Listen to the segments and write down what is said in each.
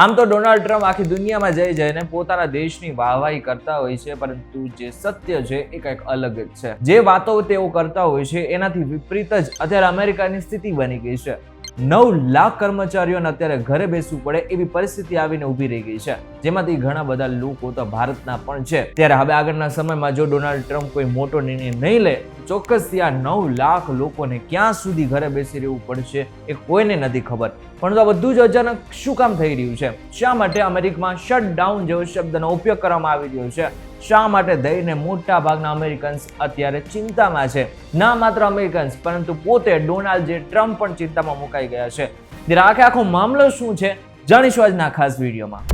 આમ તો Donald Trump આખી દુનિયામાં જઈ જઈને પોતાના દેશની વાહવાહી કરતા હોય છે, પરંતુ જે સત્ય છે એ કંઈક અલગ જ છે. જે વાતો તેઓ કરતા હોય છે એનાથી વિપરીત જ અત્યારે અમેરિકાની સ્થિતિ બની ગઈ છે. 9 લાખ કર્મચારીઓને અત્યારે ઘરે બેસવું પડે એવી પરિસ્થિતિ આવીને ઊભી રહી ગઈ છે, જેમાંથી ઘણા બધા લોકો તો ભારતના પણ છે. ત્યારે હવે આગળના સમયમાં જો ડોનાલ્ડ ટ્રમ્પ કોઈ મોટો નિર્ણય નહીં લે, ચોક્કસથી આ 9 લાખ લોકોને ક્યાં સુધી ઘરે બેસી રહેવું પડશે એ કોઈને નથી ખબર. પણ આ બધું જ અચાનક શું કામ થઈ રહ્યું છે? શા માટે અમેરિકામાં શટડાઉન જેવો શબ્દનો ઉપયોગ કરવામાં આવી રહ્યો છે? શા માટે દઈને મોટા ભાગના અમેરિકન્સ અત્યારે ચિંતામાં છે? ના માત્ર અમેરિકન્સ, પરંતુ પોતે ડોનાલ્ડ જે ટ્રમ્પ પણ ચિંતામાં મુકાઈ ગયા છે. ત્યારે આખો મામલો શું છે જાણીશું આજના ખાસ વિડીયોમાં.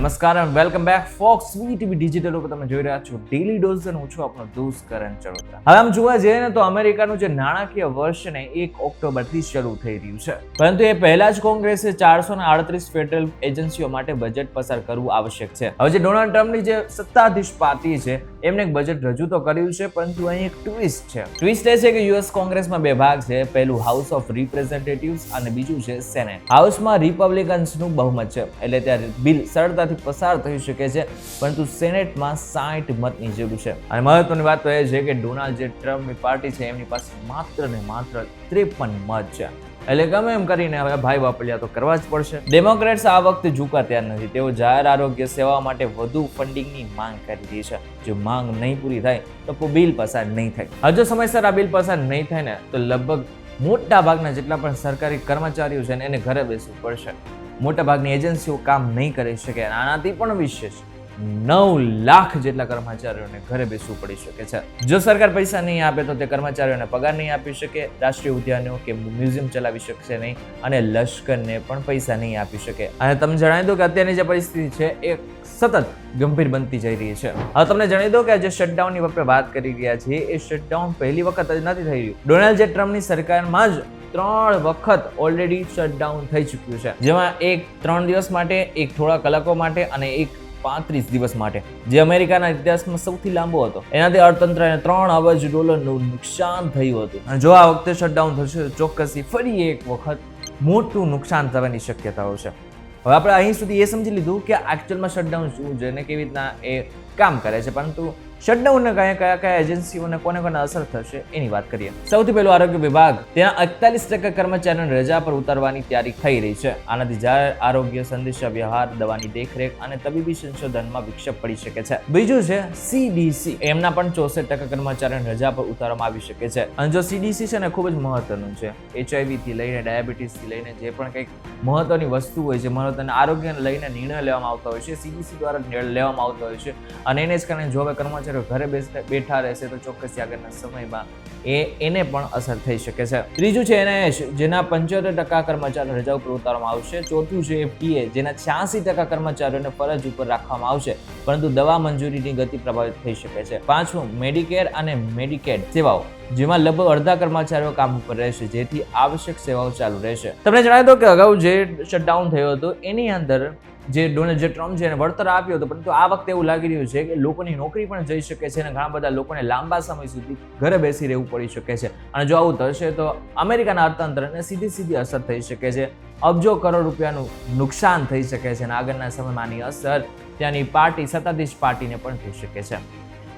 નમસ્કાર અને welcome back fox VTV digital ઉપર તમે જોઈ રહ્યા છો ડેલી ડોઝ અને હું છું આપણો દોસ્ત કરણ ચડોતરા. હવે આમ જોવા જઈએ ને તો અમેરિકાનું જે નાણાકીય વર્ષ ને 1 ઓક્ટોબરથી શરૂ થઈ રહ્યું છે, પરંતુ એ પહેલા જ કોંગ્રેસે 438 ફેડરલ એજન્સીઓ માટે બજેટ પસાર કરવું આવશ્યક છે. હવે જે ડોનાલ્ડ ટ્રમ્પની જે સત્તાધીશ પાર્ટી છે એમને એક બજેટ રજૂ તો કર્યું છે, પરંતુ અહીં એક ટ્વિસ્ટ છે. ટ્વિસ્ટ એ છે કે યુએસ કોંગ્રેસમાં બે ભાગ છે. પહેલું હાઉસ ઓફ રિપ્રેઝેન્ટેટિવ્સ અને બીજું છે સેનેટ. હાઉસમાં રિપબ્લિકન્સનું બહુમત છે, એટલે ત્યાં બિલ સરળતાથી પસાર થઈ શકે છે, પરંતુ સેનેટમાં 60 મતની જરૂર છે. અને મહત્વની વાત તો એ છે કે ડોનાલ્ડ જે ટ્રમ્પની પાર્ટી છે એમની પાસે માત્ર ને માત્ર 53 મત છે. એટલે ગમે એમ કરીને હવે ભાઈ બાપલિયા તો કરવા જ પડશે. ડેમોક્રેટ્સ આ વખતે ઝૂકા તૈયાર નથી. તેઓ જાહેર આરોગ્ય સેવા માટે વધુ ફંડિંગની માંગ કરી રહી છે. જો માંગ નહીં પૂરી થાય તો બિલ પસાર નહીં થાય. હજુ સમયસર આ બિલ પસાર નહીં થાય ને તો લગભગ મોટા ભાગના જેટલા પણ સરકારી કર્મચારીઓ છે એને ઘરે બેસવું પડશે. મોટા ભાગની એજન્સીઓ કામ નહીં કરી શકે. આનાથી પણ વિશેષ 9 લાખ જેટલા કર્મચારીઓને ઘરે બેસવું પડી શકે છે. જો સરકાર પૈસા નહીં આપે તો તે કર્મચારીઓને પગાર નહીં આપી શકે, રાષ્ટ્રીય ઉદ્યાનો કે મ્યુઝિયમ ચલાવી શકશે નહીં અને લશ્કરને પણ પૈસા નહીં આપી શકે. અને તમને જણાવી દો કે અત્યારની જે પરિસ્થિતિ છે એ સતત ગંભીર બનતી જઈ રહી છે. હવે તમને જણાવી દો કે જે શટડાઉનની આપણે વાત કરી રહ્યા છીએ એ શટડાઉન પહેલી વખત જ નથી થઈ રહ્યું. ડોનાલ્ડ જે ટ્રમ્પની સરકારમાં જ 3 વખત ઓલરેડી શટડાઉન થઈ ચૂક્યું છે, જેમાં એક 3 દિવસ માટે, એક થોડા કલાકો માટે અને એક 35 દિવસ માટે, જે અમેરિકાના ઇતિહાસમાં સૌથી લાંબો હતો. એનાથી અર્થતંત્રને $3 અબજ નુકસાન થયું હતું. અને જો આ વખતે શટડાઉન થશે તો ચોક્કસથી ફરી એક વખત મોટું નુકસાન થવાની શક્યતાઓ છે. હવે આપણે અહીં સુધી એ સમજી લીધું કે એકચ્યુઅલમાં શટડાઉન શું છે અને કેવી રીતના એ કામ કરે છે, પરંતુ શટડાઉનને કયા એજન્સીઓને કોને અસર થશે એની વાત કરીએ. સૌથી પહેલું આરોગ્ય વિભાગ. ત્યાં 41% કર્મચારીઓને રજા પર ઉતારવાની તૈયારી થઈ રહી છે. આનાથી જાહેર આરોગ્ય, સંદેશા વ્યવહાર, દવાની દેખરેખ અને તબીબી સંશોધનમાં વિક્ષેપ પડી શકે છે. બીજું છે CDC. એમના પણ 64% કર્મચારીઓને રજા પર ઉતારવામાં આવી શકે છે. અને જો CDC છે ને ખૂબ જ મહત્વનું છે. HIV થી લઈને ડાયાબિટીસ થી લઈને જે પણ કંઈક મહત્વની વસ્તુ હોય છે, મહત્વના આરોગ્યને લઈને નિર્ણય લેવામાં આવતા હોય છે, CDC દ્વારા લેવામાં આવતા હોય છે. અને એને જ કારણે જો હવે કર્મચારીઓ ઘરે બેઠા રહેશે તો ચોક્કસ આગળના સમયમાં એને પણ અસર થઈ શકે છે. ત્રીજું છે NIH, જેના 75% કર્મચારીઓ રજા ઉપર ઉતારવામાં આવશે. ચોથું છે FDA, જેના 86% કર્મચારીઓને ફરજ ઉપર રાખવામાં આવશે, પરંતુ દવા મંજૂરીની ગતિ પ્રભાવિત થઈ શકે છે. પાંચમું મેડિકેર અને મેડિકેડ સેવાઓ, જેમાં લગભગ અડધા કર્મચારીઓ કામ ઉપર રહેશે, જેથી આવશ્યક સેવાઓ ચાલુ રહેશે. તમને જણાવી દો કે અગાઉ જે શટડાઉન થયો હતો એની અંદર જે ડોનાલ્ડ જે ટ્રમ્પ છે એને વળતર આપ્યો હતો, પરંતુ આ વખતે એવું લાગી રહ્યું છે કે લોકોની નોકરી પણ જઈ શકે છે અને ઘણા બધા લોકોને લાંબા સમય સુધી ઘરે બેસી રહેવું પડી શકે છે. અને જો આવું થશે તો અમેરિકાના અર્થતંત્રને સીધી અસર થઈ શકે છે. અબજો કરોડ રૂપિયાનું નુકસાન થઈ શકે છે અને આગળના સમયમાં આની અસર ત્યાંની પાર્ટી, સત્તાધીશ પાર્ટીને પણ થઈ શકે છે.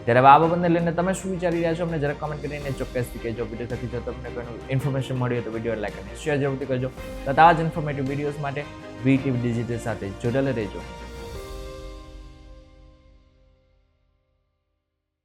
ત્યારે આ બાબતને લઈને તમે શું વિચારી રહ્યા છો અમને જરા કમેન્ટ કરીને ચોક્કસથી કહેજો. વિડીયો થકી જો તમને કોઈ ઇન્ફોર્મેશન મળી હોય તો વિડીયો લાઈક અને શેર જરૂરથી કરજો. તથા આ જ ઇન્ફોર્મેટિવ વિડીયોઝ માટે વીટીવી ડિજિટલ સાથે જોડાયેલા રહેજો.